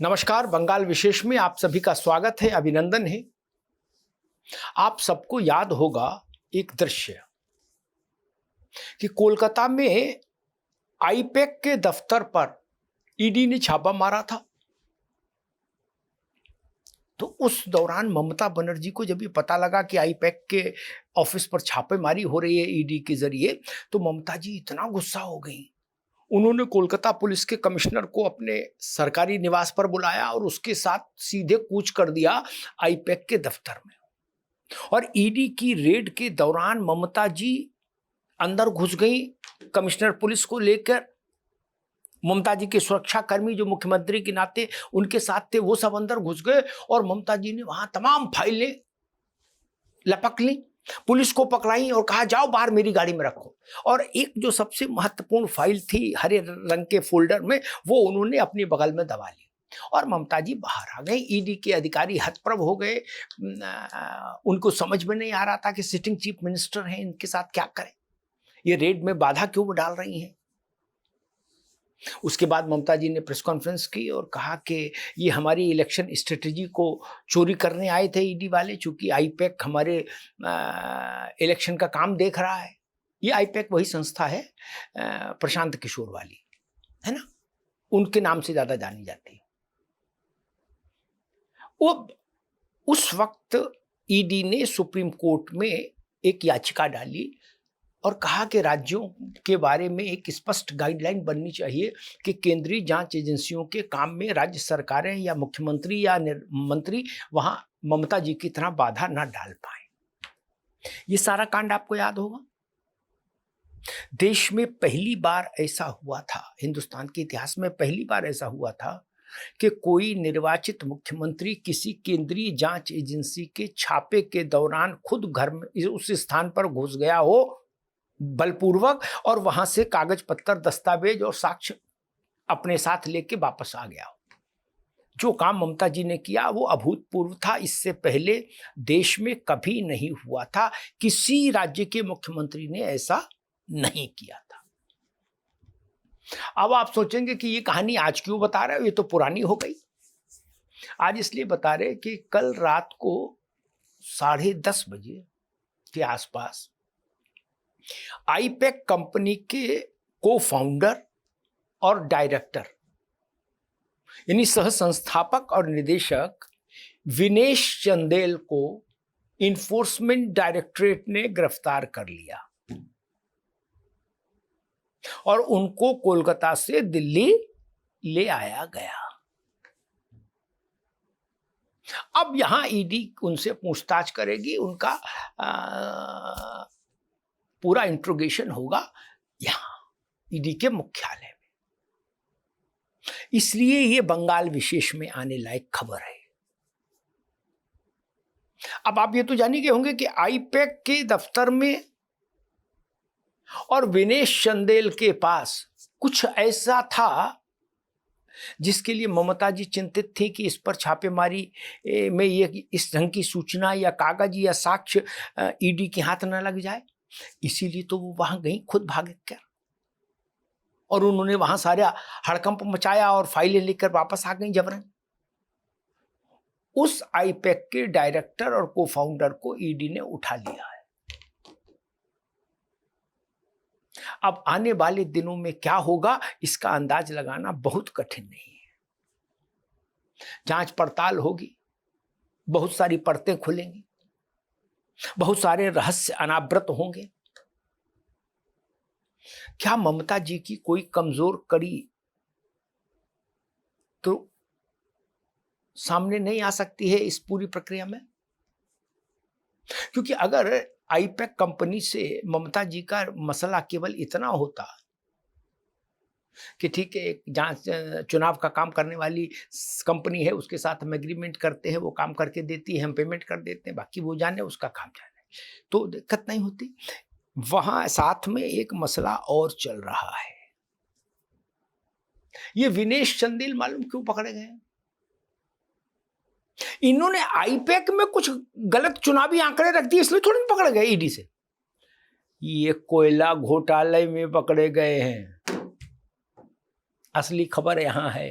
नमस्कार। बंगाल विशेष में आप सभी का स्वागत है, अभिनंदन है। आप सबको याद होगा एक दृश्य कि कोलकाता में आईपैक के दफ्तर पर ईडी ने छापा मारा था। तो उस दौरान ममता बनर्जी को जब ये पता लगा कि आईपैक के ऑफिस पर छापेमारी हो रही है ईडी के जरिए, तो ममता जी इतना गुस्सा हो गई। उन्होंने कोलकाता पुलिस के कमिश्नर को अपने सरकारी निवास पर बुलाया और उसके साथ सीधे कूच कर दिया आईपैक के दफ्तर में। और ईडी की रेड के दौरान ममता जी अंदर घुस गई कमिश्नर पुलिस को लेकर। ममता जी के सुरक्षा कर्मी जो मुख्यमंत्री के नाते उनके साथ थे, वो सब अंदर घुस गए और ममता जी ने वहां तमाम फाइलें लपक ली, पुलिस को पकड़ाई और कहा जाओ बाहर मेरी गाड़ी में रखो। और एक जो सबसे महत्वपूर्ण फाइल थी हरे रंग के फोल्डर में, वो उन्होंने अपने बगल में दबा ली और ममता जी बाहर आ गई। ईडी के अधिकारी हतप्रभ हो गए। उनको समझ में नहीं आ रहा था कि सिटिंग चीफ मिनिस्टर हैं, इनके साथ क्या करें, ये रेड में बाधा क्यों डाल रही हैं। उसके बाद ममता जी ने प्रेस कॉन्फ्रेंस की और कहा कि ये हमारी इलेक्शन स्ट्रेटेजी को चोरी करने आए थे ईडी वाले, चूंकि आईपैक हमारे इलेक्शन का काम देख रहा है। ये आईपैक वही संस्था है प्रशांत किशोर वाली, है ना, उनके नाम से ज्यादा जानी जाती है। वो उस वक्त ईडी ने सुप्रीम कोर्ट में एक याचिका डाली और कहा कि राज्यों के बारे में एक स्पष्ट गाइडलाइन बननी चाहिए कि केंद्रीय जांच एजेंसियों के काम में राज्य सरकारें या मुख्यमंत्री या मंत्री वहां ममता जी की तरह बाधा ना डाल पाए। ये सारा कांड आपको याद होगा। देश में पहली बार ऐसा हुआ था, हिंदुस्तान के इतिहास में पहली बार ऐसा हुआ था कि कोई निर्वाचित मुख्यमंत्री किसी केंद्रीय जांच एजेंसी के छापे के दौरान खुद घर में उस स्थान पर घुस गया हो बलपूर्वक और वहां से कागज पत्तर, दस्तावेज और साक्ष्य अपने साथ लेके वापस आ गया हो। जो काम ममता जी ने किया वो अभूतपूर्व था। इससे पहले देश में कभी नहीं हुआ था, किसी राज्य के मुख्यमंत्री ने ऐसा नहीं किया था। अब आप सोचेंगे कि ये कहानी आज क्यों बता रहे हो, ये तो पुरानी हो गई। आज इसलिए बता रहे कि कल रात को 10:30 बजे के आसपास आईपैक कंपनी के को फाउंडर और डायरेक्टर यानी सह संस्थापक और निदेशक विनेश चंदेल को इन्फोर्समेंट डायरेक्टरेट ने गिरफ्तार कर लिया और उनको कोलकाता से दिल्ली ले आया गया। अब यहां ईडी उनसे पूछताछ करेगी, उनका पूरा इंट्रोगेशन होगा यहां ईडी के मुख्यालय में। इसलिए ये बंगाल विशेष में आने लायक खबर है। अब आप ये तो जान गए होंगे कि आईपैक के दफ्तर में और विनेश चंदेल के पास कुछ ऐसा था जिसके लिए ममता जी चिंतित थी कि इस पर छापेमारी में ये इस ढंग की सूचना या कागज या साक्ष्य ईडी के हाथ न लग जाए। इसीलिए तो वो वहां गई खुद भाग कर और उन्होंने वहां सारा हड़कंप मचाया और फाइलें लेकर वापस आ गई जबरन। उस आईपैक के डायरेक्टर और को फाउंडर को ईडी ने उठा लिया है। अब आने वाले दिनों में क्या होगा इसका अंदाज लगाना बहुत कठिन नहीं है। जांच पड़ताल होगी, बहुत सारी परतें खुलेंगी, बहुत सारे रहस्य अनावृत होंगे। क्या ममता जी की कोई कमजोर कड़ी तो सामने नहीं आ सकती है इस पूरी प्रक्रिया में? क्योंकि अगर आईपैक कंपनी से ममता जी का मसला केवल इतना होता कि ठीक है, एक जांच चुनाव का काम करने वाली कंपनी है, उसके साथ हम एग्रीमेंट करते हैं, वो काम करके देती है, हम पेमेंट कर देते हैं, बाकी वो जाने उसका काम जाने, तो दिक्कत नहीं होती। वहां साथ में एक मसला और चल रहा है। ये विनेश चंदेल मालूम क्यों पकड़े गए? इन्होंने आईपैक में कुछ गलत चुनावी आंकड़े रख दिए, इसलिए थोड़ी पकड़ गए ईडी से। ये कोयला घोटाले में पकड़े गए हैं। असली खबर यहां है।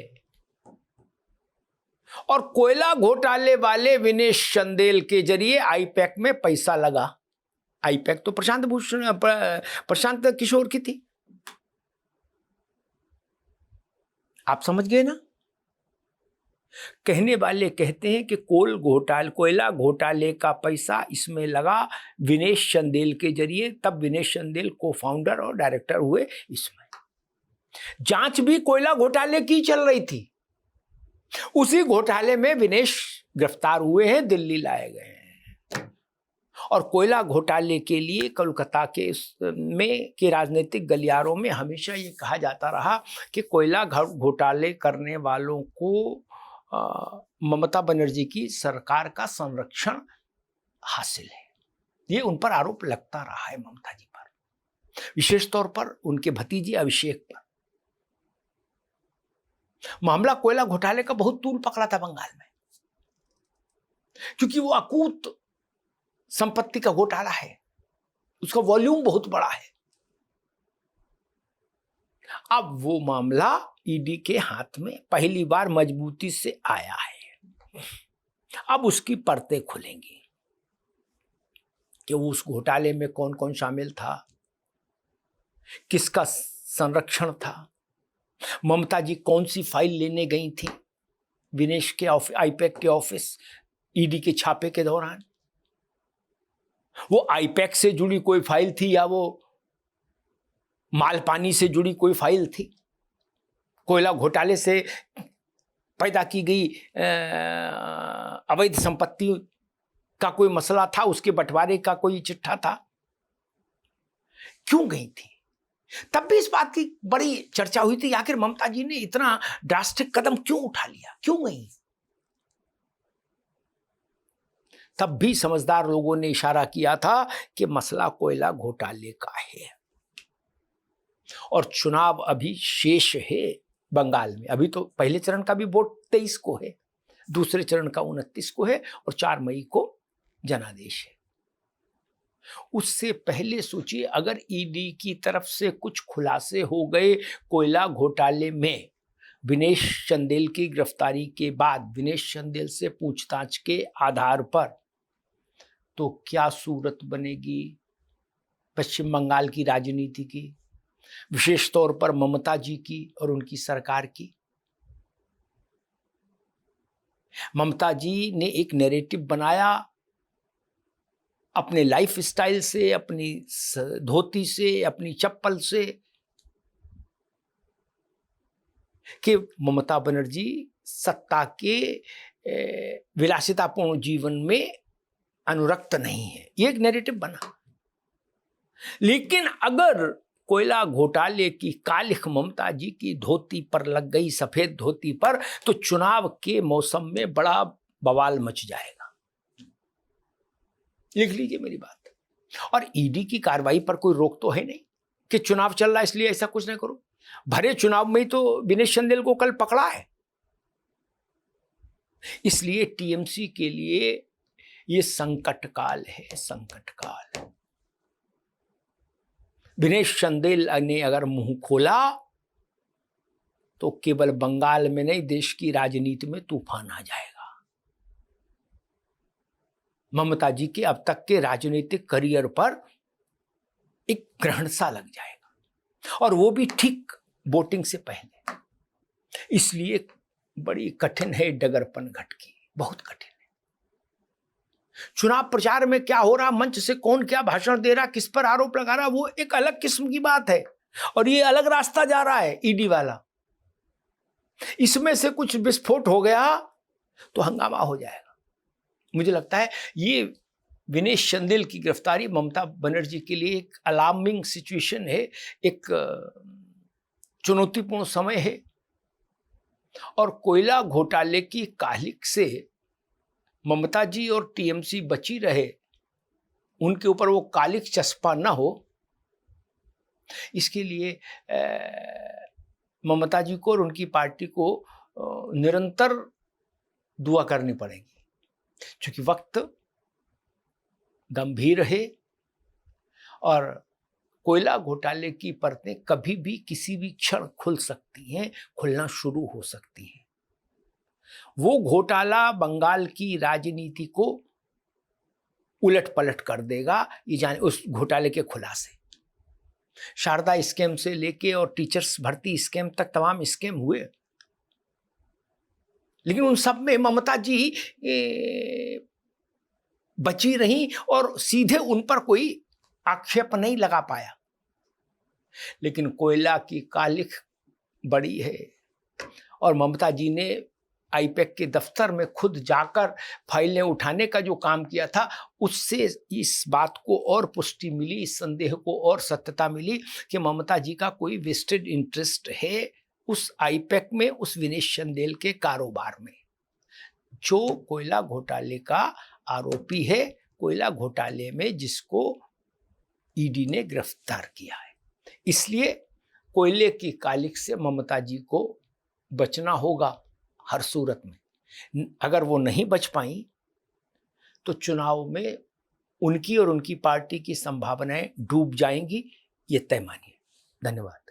और कोयला घोटाले वाले विनेश चंदेल के जरिए आईपैक में पैसा लगा। आईपैक तो प्रशांत किशोर की थी, आप समझ गए ना। कहने वाले कहते हैं कि कोयला घोटाले का पैसा इसमें लगा विनेश चंदेल के जरिए। तब विनेश चंदेल को फाउंडर और डायरेक्टर हुए इसमें। जांच भी कोयला घोटाले की चल रही थी। उसी घोटाले में विनेश गिरफ्तार हुए हैं, दिल्ली लाए गए हैं। और कोयला घोटाले के लिए कोलकाता के राजनीतिक गलियारों में हमेशा ये कहा जाता रहा कि कोयला घोटाले करने वालों को ममता बनर्जी की सरकार का संरक्षण हासिल है। ये उन पर आरोप लगता रहा है ममता जी पर, विशेष तौर पर उनके भतीजे अभिषेक पर। मामला कोयला घोटाले का बहुत तूल पकड़ा था बंगाल में, क्योंकि वो अकूत संपत्ति का घोटाला है, उसका वॉल्यूम बहुत बड़ा है। अब वो मामला ईडी के हाथ में पहली बार मजबूती से आया है। अब उसकी परतें खुलेंगी कि वो उस घोटाले में कौन कौन शामिल था, किसका संरक्षण था, ममता जी कौन सी फाइल लेने गई थी विनेश के आईपैक के ऑफिस ईडी के छापे के दौरान। वो आईपैक से जुड़ी कोई फाइल थी या वो मालपानी से जुड़ी कोई फाइल थी, कोयला घोटाले से पैदा की गई अवैध संपत्ति का कोई मसला था, उसके बंटवारे का कोई चिट्ठा था, क्यों गई थी। तब भी इस बात की बड़ी चर्चा हुई थी, आखिर ममता जी ने इतना ड्रास्टिक कदम क्यों उठा लिया, क्यों गई। तब भी समझदार लोगों ने इशारा किया था कि मसला कोयला घोटाले का है और चुनाव अभी शेष है बंगाल में। अभी तो पहले चरण का भी वोट 23 को है, दूसरे चरण का 29 को है और 4 मई को जनादेश है। उससे पहले सोचिए, अगर ईडी की तरफ से कुछ खुलासे हो गए कोयला घोटाले में, विनेश चंदेल की गिरफ्तारी के बाद विनेश चंदेल से पूछताछ के आधार पर, तो क्या सूरत बनेगी पश्चिम बंगाल की राजनीति की, विशेष तौर पर ममता जी की और उनकी सरकार की। ममता जी ने एक नैरेटिव बनाया अपने लाइफ स्टाइल से, अपनी धोती से, अपनी चप्पल से, कि ममता बनर्जी सत्ता के विलासितापूर्ण जीवन में अनुरक्त नहीं है। ये एक नैरेटिव बना। लेकिन अगर कोयला घोटाले की कालिख ममता जी की धोती पर लग गई, सफेद धोती पर, तो चुनाव के मौसम में बड़ा बवाल मच जाएगा। लिख लीजिए मेरी बात। और ईडी की कार्रवाई पर कोई रोक तो है नहीं कि चुनाव चल रहा है इसलिए ऐसा कुछ नहीं करो। भरे चुनाव में ही तो विनेश चंदेल को कल पकड़ा है। इसलिए टीएमसी के लिए ये संकट काल है, संकट काल। विनेश चंदेल ने अगर मुंह खोला तो केवल बंगाल में नहीं, देश की राजनीति में तूफान आ जाएगा। ममता जी के अब तक के राजनीतिक करियर पर एक ग्रहण सा लग जाएगा, और वो भी ठीक वोटिंग से पहले। इसलिए बड़ी कठिन है डगरपन घटकी, बहुत कठिन है। चुनाव प्रचार में क्या हो रहा, मंच से कौन क्या भाषण दे रहा, किस पर आरोप लगा रहा, वो एक अलग किस्म की बात है, और ये अलग रास्ता जा रहा है ईडी वाला। इसमें से कुछ विस्फोट हो गया तो हंगामा हो जाएगा। मुझे लगता है ये विनेश चंदेल की गिरफ्तारी ममता बनर्जी के लिए एक अलार्मिंग सिचुएशन है, एक चुनौतीपूर्ण समय है। और कोयला घोटाले की कालिख से ममता जी और टीएमसी बची रहे, उनके ऊपर वो कालिख चस्पा ना हो, इसके लिए ममता जी को और उनकी पार्टी को निरंतर दुआ करनी पड़ेगी, क्योंकि वक्त गंभीर है और कोयला घोटाले की परतें कभी भी किसी भी क्षण खुल सकती हैं, खुलना शुरू हो सकती हैं। वो घोटाला बंगाल की राजनीति को उलट पलट कर देगा, ये जाने उस घोटाले के खुलासे। शारदा स्कैम से लेके और टीचर्स भर्ती स्कैम तक तमाम स्कैम हुए, लेकिन उन सब में ममता जी बची रही और सीधे उन पर कोई आक्षेप नहीं लगा पाया। लेकिन कोयला की कालिख बड़ी है और ममता जी ने आईपैक के दफ्तर में खुद जाकर फाइलें उठाने का जो काम किया था, उससे इस बात को और पुष्टि मिली, इस संदेह को और सत्यता मिली कि ममता जी का कोई वेस्टेड इंटरेस्ट है उस आईपैक में, उस विनेश चंदेल के कारोबार में, जो कोयला घोटाले का आरोपी है, कोयला घोटाले में जिसको ईडी ने गिरफ्तार किया है। इसलिए कोयले की कालिख से ममता जी को बचना होगा हर सूरत में। अगर वो नहीं बच पाई तो चुनाव में उनकी और उनकी पार्टी की संभावनाएं डूब जाएंगी, ये तय मानिए। धन्यवाद।